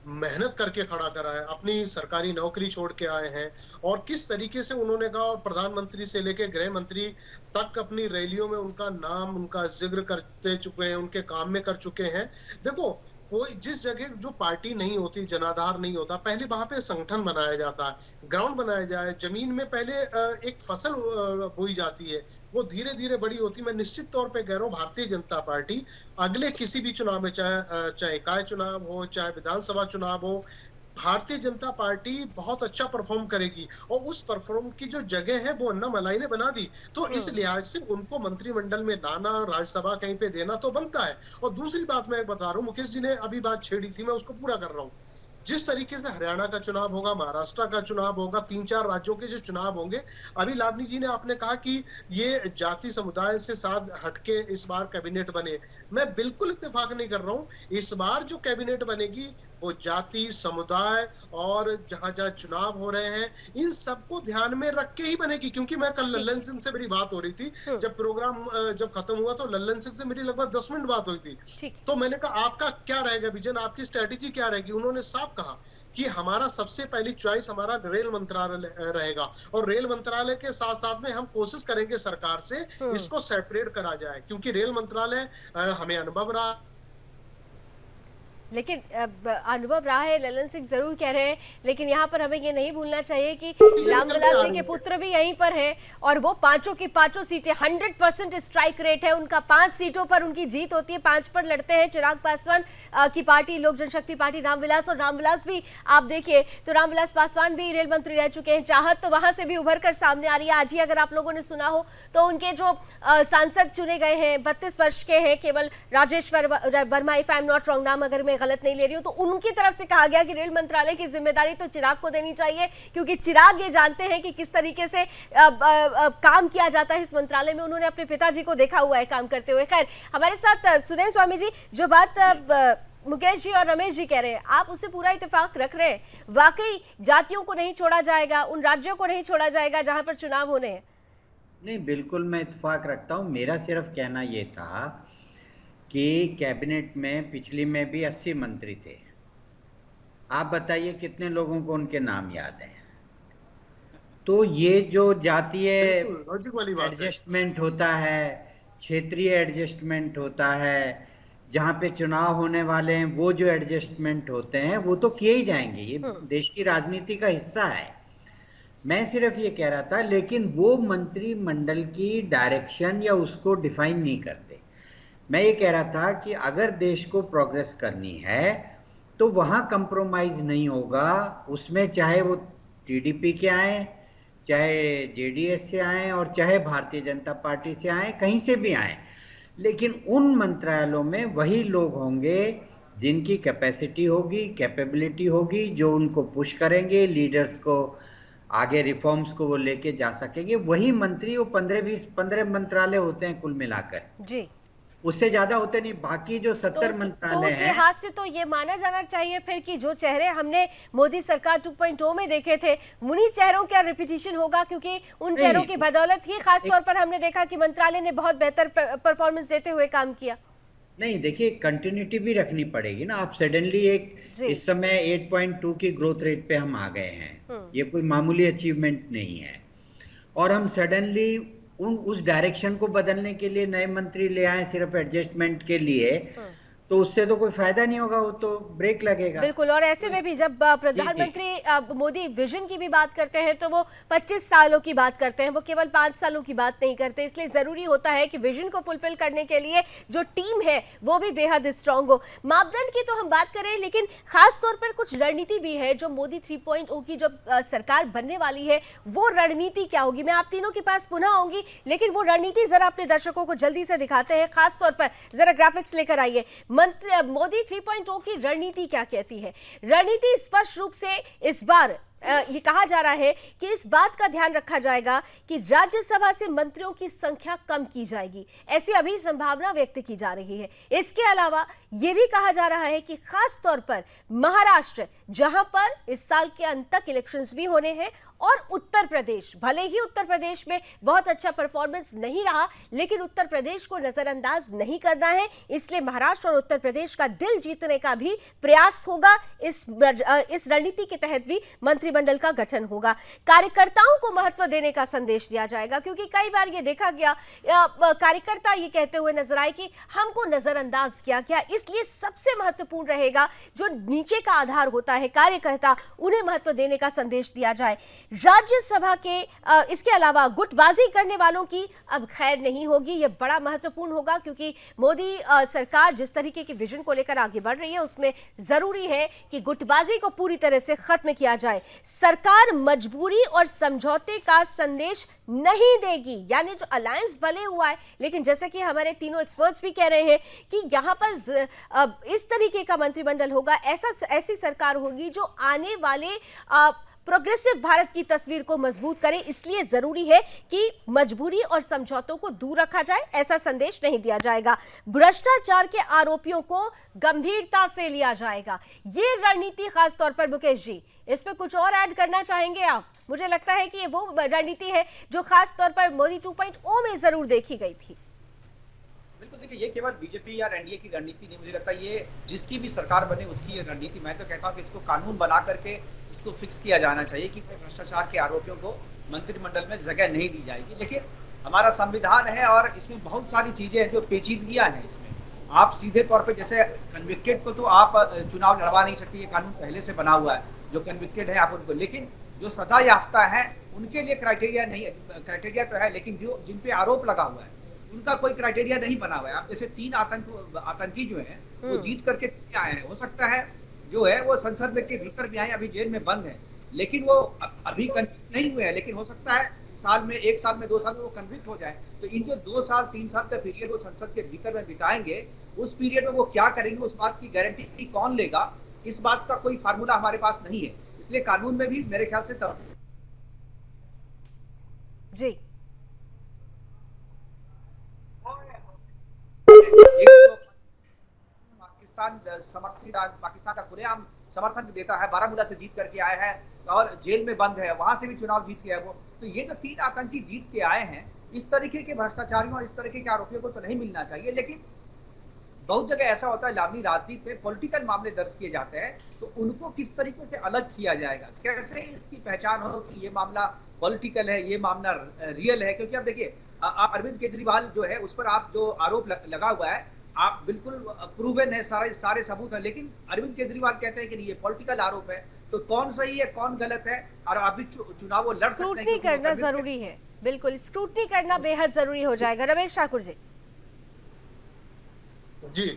मेहनत करके खड़ा करा है, अपनी सरकारी नौकरी छोड़ के आए हैं और किस तरीके से उन्होंने कहा, और प्रधानमंत्री से लेके गृह मंत्री तक अपनी रैलियों में उनका नाम, उनका जिक्र करते चुके हैं, उनके काम में कर चुके हैं। देखो, कोई जिस जगह जो पार्टी नहीं होती, जनाधार नहीं होता, पहले वहां पे संगठन बनाया जाता है, ग्राउंड बनाया जाए, जमीन में पहले एक फसल बोई जाती है, वो धीरे धीरे बड़ी होती। मैं निश्चित तौर पे कह रहा हूँ, भारतीय जनता पार्टी अगले किसी भी चुनाव में, चाहे इकाई चुनाव हो, चाहे विधानसभा चुनाव हो, भारतीय जनता पार्टी बहुत अच्छा परफॉर्म करेगी और उस परफॉर्म की जो जगह है वो अन्नामलाई ने बना दी। तो इस लिहाज से उनको मंत्रिमंडल में लाना, राज्यसभा कहीं पे देना तो बनता है। और दूसरी बात मैं बता रहा हूँ, मुकेश जी ने अभी बात छेड़ी थी, मैं उसको पूरा कर रहा हूँ। जिस तरीके से हरियाणा का चुनाव होगा, महाराष्ट्र का चुनाव होगा, 3-4 राज्यों के जो चुनाव होंगे, अभी लावनी जी ने आपने कहा कि ये जाति समुदाय से साथ हटके इस बार कैबिनेट बने, मैं बिल्कुल इत्तेफाक नहीं कर रहा हूँ। इस बार जो कैबिनेट बनेगी वो जाति, समुदाय और जहां जहां चुनाव हो रहे हैं, इन सबको ध्यान में रख के ही बनेगी। क्योंकि मैं कल लल्लन सिंह से मेरी बात हो रही थी, जब प्रोग्राम जब खत्म हुआ तो लल्लन सिंह से मेरी लगभग 10 मिनट बात हुई थी। तो मैंने कहा, आपका क्या रहेगा विजन, आपकी स्ट्रेटेजी क्या रहेगी? उन्होंने साफ कहा कि हमारा सबसे पहली चॉइस हमारा रेल मंत्रालय रहेगा और रेल मंत्रालय के साथ साथ में हम कोशिश करेंगे सरकार से इसको सेपरेट करा जाए, क्योंकि रेल मंत्रालय हमें अनुभव रहा, लेकिन अनुभव रहा है, ललन सिंह जरूर कह रहे हैं, लेकिन यहाँ पर हमें ये नहीं भूलना चाहिए कि रामविलास जी के पुत्र भी यहीं पर हैं और वो पांचों की पांचों सीटें 100% स्ट्राइक रेट है उनका, 5 सीटों पर उनकी जीत होती है, 5 पर लड़ते हैं चिराग पासवान की पार्टी, लोक जनशक्ति पार्टी रामविलास। और रामविलास भी आप देखिए तो रामविलास पासवान भी रेल मंत्री रह चुके हैं, चाहत तो वहां से भी उभर कर सामने आ रही है। आज ही अगर आप लोगों ने सुना हो तो उनके जो सांसद चुने गए हैं 32 वर्ष के हैं केवल Rajeshwar Verma, if I am not wrong, नाम अगर मैं गलत नहीं ले रही हूं, तो उनकी तरफ से कहा गया कि रेल मंत्रालय की जिम्मेदारी तो चिराग को देनी चाहिए, क्योंकि चिराग ये जानते हैं कि किस तरीके से काम किया जाता है इस मंत्रालय में, उन्होंने अपने पिताजी को देखा हुआ है काम करते हुए। खैर, हमारे साथ सुनें स्वामी जी, जो बात मुकेश जी और रमेश जी कह रहे हैं, आप उससे पूरा इत्तेफाक रख रहे हैं? वाकई जातियों को नहीं छोड़ा जाएगा, उन राज्यों को नहीं छोड़ा जाएगा जहां पर चुनाव होने हैं? नहीं, बिल्कुल मैं इत्तेफाक रखता हूं। मेरा सिर्फ कहना ये था कि कैबिनेट में पिछली में भी 80 मंत्री थे, आप बताइए कितने लोगों को उनके नाम याद है? तो ये जो जातीय एडजस्टमेंट होता है, क्षेत्रीय एडजस्टमेंट होता है, जहाँ पे चुनाव होने वाले हैं वो जो एडजस्टमेंट होते हैं वो तो किए ही जाएंगे, ये देश की राजनीति का हिस्सा है। मैं सिर्फ ये कह रहा था, लेकिन वो मंत्रिमंडल की डायरेक्शन या उसको डिफाइन नहीं करते। मैं ये कह रहा था कि अगर देश को प्रोग्रेस करनी है तो वहाँ कंप्रोमाइज नहीं होगा, उसमें चाहे वो टीडीपी के आए, चाहे जेडीएस से आए और चाहे भारतीय जनता पार्टी से आए, कहीं से भी आए, लेकिन उन मंत्रालयों में वही लोग होंगे जिनकी कैपेसिटी होगी, कैपेबिलिटी होगी, जो उनको पुश करेंगे, लीडर्स को आगे रिफॉर्म्स को वो लेके जा सकेंगे, वही मंत्री। वो 15 मंत्रालय होते हैं कुल मिलाकर जी, उससे ज्यादा होते नहीं। बाकी जो 70 मंत्रालय हैं, तो उस लिहाज से तो ये माना जाना चाहिए फिर कि जो चेहरे हमने मोदी सरकार 2.0 में देखे थे, उन्हीं चेहरों का रिपीटिशन होगा, क्योंकि उन चेहरों की बदौलत ही खास तौर पर हमने देखा कि मंत्रालय ने बहुत बेहतर परफॉर्मेंस देते हुए काम किया। नहीं, देखिए कंटिन्यूटी भी रखनी पड़ेगी ना। आप सडनली एक इस समय 8.2 की ग्रोथ रेट पे हम आ गए हैं, ये कोई मामूली अचीवमेंट नहीं है, और हम सडनली उस डायरेक्शन को बदलने के लिए नए मंत्री ले आए सिर्फ एडजस्टमेंट के लिए, तो उससे तो कोई फायदा नहीं होगा, वो तो ब्रेक लगेगा। बिल्कुल, और ऐसे में भी जब प्रधानमंत्री मोदी विजन की भी बात करते हैं तो वो 25 सालों की बात करते हैं, वो केवल 5 सालों की बात नहीं करते। इसलिए जरूरी होता है कि विजन को फुलफिल करने के लिए जो टीम है वो भी बेहद स्ट्रांग हो। मापदंड की तो हम बात करें, लेकिन खास तौर पर कुछ रणनीति भी है जो मोदी 3.0 की जब सरकार बनने वाली है, वो रणनीति क्या होगी? मैं आप तीनों के पास पुनः आऊंगी, लेकिन वो रणनीति जरा अपने दर्शकों को जल्दी से दिखाते हैं। खास तौर पर जरा ग्राफिक्स लेकर आइए। मोदी 3.0 की रणनीति क्या कहती है? रणनीति स्पष्ट रूप से इस बार ये कहा जा रहा है कि इस बात का ध्यान रखा जाएगा कि राज्यसभा से मंत्रियों की संख्या कम की जाएगी, ऐसी अभी संभावना व्यक्त की जा रही है। इसके अलावा यह भी कहा जा रहा है कि खास तौर पर महाराष्ट्र, जहां पर इस साल के अंत तक इलेक्शंस भी होने हैं, और उत्तर प्रदेश, भले ही उत्तर प्रदेश में बहुत अच्छा परफॉर्मेंस नहीं रहा, लेकिन उत्तर प्रदेश को नजरअंदाज नहीं करना है, इसलिए महाराष्ट्र और उत्तर प्रदेश का दिल जीतने का भी प्रयास होगा। इस रणनीति के तहत भी मंत्रिमंडल का गठन होगा। कार्यकर्ताओं को महत्व देने का संदेश दिया जाएगा, क्योंकि कई बार ये देखा गया कार्यकर्ता ये कहते हुए नजर आए कि हमको नजरअंदाज किया गया, इसलिए सबसे महत्वपूर्ण रहेगा जो नीचे का आधार होता है कार्यकर्ता, उन्हें महत्व देने का संदेश दिया जाए। राज्यसभा के इसके अलावा गुटबाजी करने वालों की अब खैर नहीं होगी, यह बड़ा महत्वपूर्ण होगा, क्योंकि मोदी सरकार जिस तरीके के विजन को लेकर आगे बढ़ रही है उसमें जरूरी है कि गुटबाजी को पूरी तरह से खत्म किया जाए। सरकार मजबूरी और समझौते का संदेश नहीं देगी, यानी जो अलायंस भले हुआ है, लेकिन जैसे कि हमारे तीनों एक्सपर्ट्स भी कह रहे हैं कि यहां पर इस तरीके का मंत्रिमंडल होगा, ऐसी सरकार होगी जो आने वाले प्रोग्रेसिव भारत की तस्वीर को मजबूत करे। इसलिए जरूरी है कि मजबूरी और समझौतों को दूर रखा जाए, ऐसा संदेश नहीं दिया जाएगा। भ्रष्टाचार के आरोपियों को गंभीरता से लिया जाएगा, ये रणनीति खास तौर पर मुकेश जी, इसमें कुछ और ऐड करना चाहेंगे आप? मुझे लगता है कि ये वो रणनीति है जो खास तौर पर मोदी 2.0 में जरूर देखी गई थी। बिल्कुल, देखिए ये केवल बीजेपी या एनडीए की रणनीति नहीं, मुझे लगता है ये जिसकी भी सरकार बने उसकी ये रणनीति। मैं तो कहता हूँ कि इसको कानून बना करके इसको फिक्स किया जाना चाहिए कि भ्रष्टाचार के आरोपियों को मंत्रिमंडल में जगह नहीं दी जाएगी। लेकिन हमारा संविधान है और इसमें बहुत सारी चीजें हैं जो पेचीदगियां हैं। इसमें आप सीधे तौर पे जैसे कन्विक्टेड को तो आप चुनाव लड़वा नहीं सकते, ये कानून पहले से बना हुआ है। जो कन्विक्टेड है आप उनको, लेकिन जो सजा याफ्ता है उनके लिए क्राइटेरिया नहीं है। क्राइटेरिया तो है, लेकिन जो जिन पे आरोप लगा हुआ है उनका कोई क्राइटेरिया नहीं बना हुआ है। आप जैसे 3 आतंकी जो हैं वो जीत करके आए हैं, हो सकता है जो है वो संसद में के भीतर भी आए, अभी जेल में बंद है, लेकिन वो अभी कन्विक्ट नहीं हुए हैं। लेकिन हो सकता है साल में, 1 साल में, 2 साल में वो कन्विक्ट हो जाए। तो इन जो 2 साल 3 साल का पीरियड वो संसद के भीतर में बिताएंगे, उस पीरियड में वो क्या करेंगे उस बात की गारंटी कौन लेगा? इस बात का कोई फार्मूला हमारे पास नहीं है। इसलिए कानून में भी मेरे ख्याल से जी पाकिस्तान का खुलेआम समर्थन देता है, बारामूला से जीत करके आया है और जेल में बंद है, वहां से भी चुनाव जीत के है वो। तो ये जो 3 आतंकी जीत के आए हैं, इस तरीके के भ्रष्टाचारियों और इस तरीके के आरोपियों को तो नहीं मिलना चाहिए। लेकिन बहुत जगह ऐसा होता है लावनी राजनीति में पॉलिटिकल मामले दर्ज किए जाते हैं, तो उनको किस तरीके से अलग किया जाएगा, कैसे इसकी पहचान हो कि ये मामला पॉलिटिकल है, ये मामला रियल है? क्योंकि अब देखिए अरविंद केजरीवाल जो है उस पर आप जो आरोप लगा हुआ है, आप बिल्कुल प्रूवन है, सारे सबूत है, लेकिन अरविंद केजरीवाल कहते हैं कि ये पॉलिटिकल आरोप है। तो कौन सही है कौन गलत है? और अभी चुनाव वो लड़ सकते हैं, स्क्रूटनी करना जरूरी है, बिल्कुल स्क्रूटनी करना बेहद जरूरी हो जाएगा। रमेश ठाकुर जी,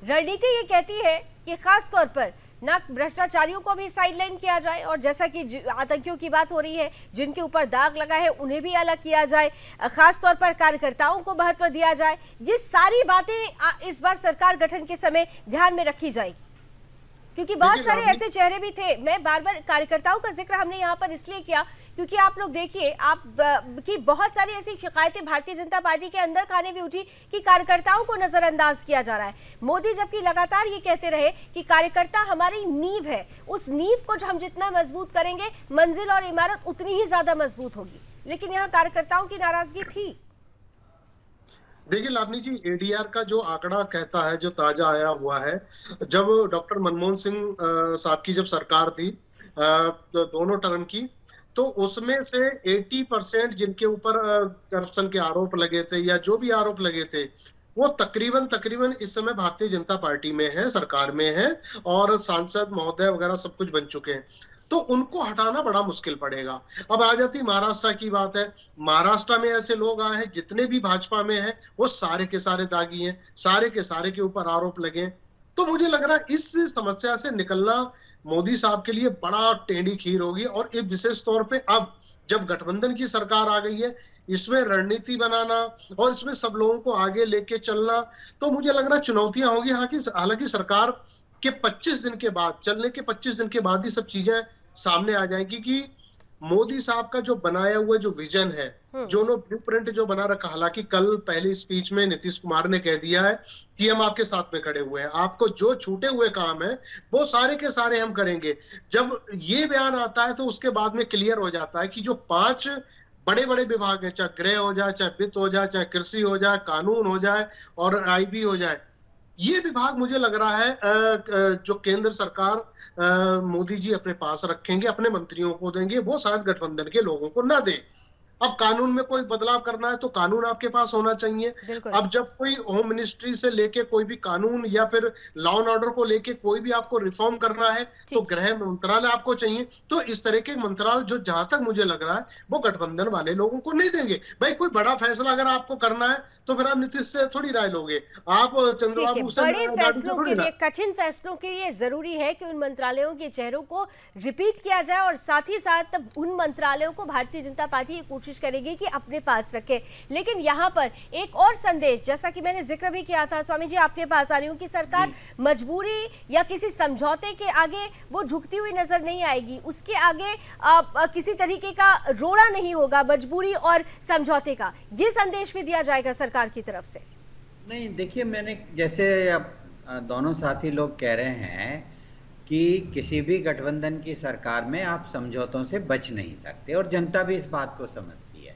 रणनीति ये कहती है कि खास तौर पर ना भ्रष्टाचारियों को भी साइडलाइन किया जाए, और जैसा कि आतंकियों की बात हो रही है, जिनके ऊपर दाग लगा है उन्हें भी अलग किया जाए, खास तौर पर कार्यकर्ताओं को महत्व दिया जाए। ये सारी बातें इस बार सरकार गठन के समय ध्यान में रखी जाएगी, क्योंकि बहुत सारे ऐसे चेहरे भी थे। मैं बार बार कार्यकर्ताओं का जिक्र हमने यहाँ पर इसलिए किया क्योंकि आप लोग देखिए आप की बहुत सारी ऐसी शिकायतें भारतीय जनता पार्टी के अंदर खाने भी उठी कि कार्यकर्ताओं को नजरअंदाज किया जा रहा है। मोदी जबकि लगातार ये कहते रहे कि कार्यकर्ता हमारी नींव है, उस नींव को हम जितना मजबूत करेंगे मंजिल और इमारत उतनी ही ज्यादा मजबूत होगी, लेकिन यहाँ कार्यकर्ताओं की नाराजगी थी। देखिए लावनी जी, एडीआर का जो आंकड़ा कहता है, जो ताजा आया हुआ है, जब डॉक्टर मनमोहन सिंह साहब की जब सरकार थी दोनों टर्म की, तो उसमें से 80% जिनके ऊपर करप्शन के आरोप लगे थे या जो भी आरोप लगे थे, वो तकरीबन इस समय भारतीय जनता पार्टी में है, सरकार में है, और सांसद महोदय वगैरह सब कुछ बन चुके हैं। तो उनको हटाना बड़ा मुश्किल पड़ेगा। अब आ जाती महाराष्ट्र की बात है, महाराष्ट्र में ऐसे लोग आए हैं जितने भी भाजपा में हैं वो सारे के सारे दागी हैं, सारे के सारे के ऊपर आरोप लगे। तो मुझे लग रहा है इस समस्या से निकलना मोदी साहब के लिए बड़ा टेढ़ी खीर होगी, और एक विशेष तौर पे अब जब गठबंधन की सरकार आ गई है, इसमें रणनीति बनाना और इसमें सब लोगों को आगे लेके चलना, तो मुझे लग रहा है चुनौतियां होगी। हालांकि सरकार कि 25 दिन के बाद, चलने के 25 दिन के बाद ही सब चीजें सामने आ जाएंगी कि मोदी साहब का जो बनाया हुआ जो विजन है, जो ब्लूप्रिंट जो बना रखा, हालांकि कल पहली स्पीच में नीतीश कुमार ने कह दिया है कि हम आपके साथ में खड़े हुए हैं, आपको जो छूटे हुए काम है वो सारे के सारे हम करेंगे। जब ये बयान आता है तो उसके बाद में क्लियर हो जाता है कि जो 5 बड़े बड़े विभाग हैं, चाहे गृह हो जाए, चाहे वित्त हो जाए, चाहे कृषि हो जाए, कानून हो जाए और आईबी हो जाए, ये विभाग मुझे लग रहा है जो केंद्र सरकार मोदी जी अपने पास रखेंगे, अपने मंत्रियों को देंगे, वो शायद गठबंधन के लोगों को ना दें। अब कानून में कोई बदलाव करना है तो कानून आपके पास होना चाहिए। अब जब कोई होम मिनिस्ट्री से लेके कोई भी कानून या फिर लॉ एंड ऑर्डर को लेके कोई भी आपको रिफॉर्म करना है तो गृह मंत्रालय आपको चाहिए। तो इस तरह के मंत्रालय जो जहां तक मुझे लग रहा है वो गठबंधन वाले लोगों को नहीं देंगे। भाई कोई बड़ा फैसला अगर आपको करना है तो फिर आप नीतीश से थोड़ी राय लोगे, आप चंद्रबाबू से। बड़े फैसलों के लिए, कठिन फैसलों के लिए जरूरी है कि उन मंत्रालयों के चेहरों को रिपीट किया जाए और साथ ही साथ उन मंत्रालयों को भारतीय जनता पार्टी कोशिश करेगी कि अपने पास रखे। लेकिन यहाँ पर एक और संदेश, जैसा कि मैंने जिक्र भी किया था, स्वामी जी आपके पास आ रही हूँ, कि सरकार मजबूरी या किसी समझौते के आगे वो झुकती हुई नजर नहीं आएगी, उसके आगे किसी तरीके का रोड़ा नहीं होगा मजबूरी और समझौते का। ये संदेश भी दिया जाएगा सरकार की तरफ से। नहीं, देखिए, मैंने जैसे अब दोनों साथी लोग कह रहे हैं कि किसी भी गठबंधन की सरकार में आप समझौतों से बच नहीं सकते और जनता भी इस बात को समझती है।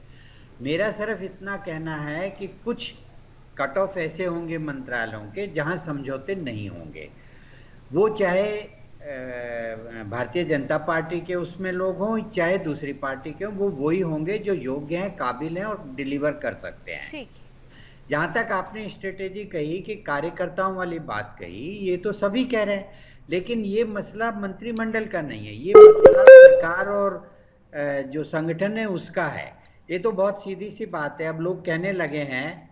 मेरा सिर्फ इतना कहना है कि कुछ कट ऑफ ऐसे होंगे मंत्रालयों के जहां समझौते नहीं होंगे, वो चाहे भारतीय जनता पार्टी के उसमें लोग हों चाहे दूसरी पार्टी के हों, वो वही होंगे जो योग्य हैं, काबिल हैं और डिलीवर कर सकते हैं। ठीक। जहां तक आपने स्ट्रेटेजी कही कि कार्यकर्ताओं वाली बात कही, ये तो सभी कह रहे हैं, लेकिन ये मसला मंत्रिमंडल का नहीं है, ये मसला सरकार और जो संगठन है उसका है। ये तो बहुत सीधी सी बात है। अब लोग कहने लगे हैं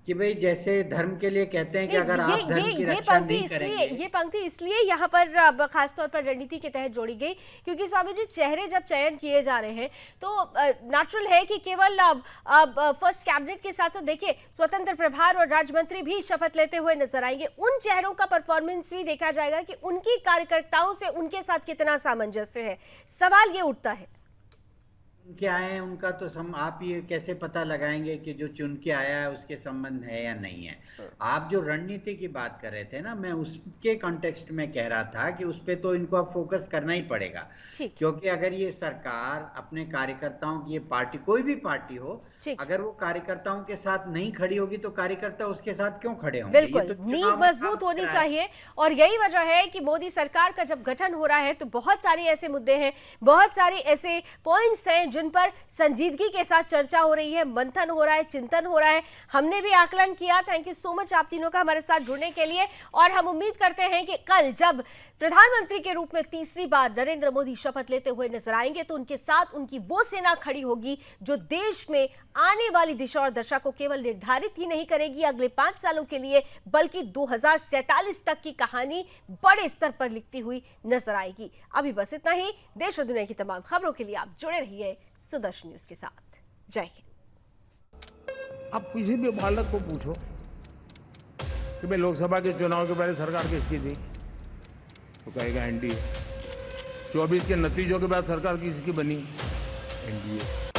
कि भाई जैसे धर्म के लिए कहते हैं कि अगर आप धर्म की रक्षा नहीं करेंगे। ये पंक्ति इसलिए यहाँ पर खासतौर पर रणनीति के तहत जोड़ी गई क्योंकि स्वामी जी चेहरे जब चयन किए जा रहे हैं तो नेचुरल है कि केवल फर्स्ट कैबिनेट के साथ साथ देखिए स्वतंत्र प्रभार और राज्य मंत्री भी शपथ लेते हुए नजर आएंगे। उन चेहरों का परफॉर्मेंस भी देखा जाएगा कि उनकी कार्यकर्ताओं से उनके साथ कितना सामंजस्य है। सवाल ये उठता है उनके आए हैं उनका तो आप ये कैसे पता लगाएंगे कि जो चुन के आया है उसके संबंध है या नहीं है। आप जो रणनीति की बात कर रहे थे ना, मैं उसके कॉन्टेक्स्ट में कह रहा था कि उस पे तो इनको अब फोकस करना ही पड़ेगा, क्योंकि अगर ये सरकार अपने कार्यकर्ताओं की, ये पार्टी कोई भी पार्टी हो, अगर वो कार्यकर्ताओं के साथ नहीं खड़ी होगी तो कार्यकर्ता उसके साथ क्यों खड़े होंगे? बिल्कुल, नींव मजबूत होनी चाहिए और यही वजह है कि मोदी सरकार का जब गठन हो रहा है तो बहुत सारे ऐसे मुद्दे हैं, बहुत सारे ऐसे पॉइंट्स हैं जिन पर संजीदगी के साथ चर्चा हो रही है, मंथन हो रहा है, चिंतन हो रहा है। हमने भी आकलन किया। थैंक यू सो मच आप तीनों का हमारे साथ जुड़ने के लिए और हम उम्मीद करते हैं कि कल जब प्रधानमंत्री के रूप में तीसरी बार नरेंद्र मोदी शपथ लेते हुए नजर आएंगे तो उनके साथ उनकी वो सेना खड़ी होगी जो देश में आने वाली दिशा और दशा को केवल निर्धारित ही नहीं करेगी अगले 5 सालों के लिए, बल्कि 2047 तक की कहानी बड़े स्तर पर लिखती हुई नजर आएगी। अभी बस इतना ही। देश और दुनिया की तमाम खबरों के लिए आप जुड़े रहिए सुदर्शन न्यूज के साथ। जय हिंद। आप किसी भी बालक को पूछो कि भाई लोकसभा के चुनाव के पहले सरकार किसकी थी तो कहेगा एनडीए। 24 के नतीजों के बाद सरकार किसकी बनी? एनडीए।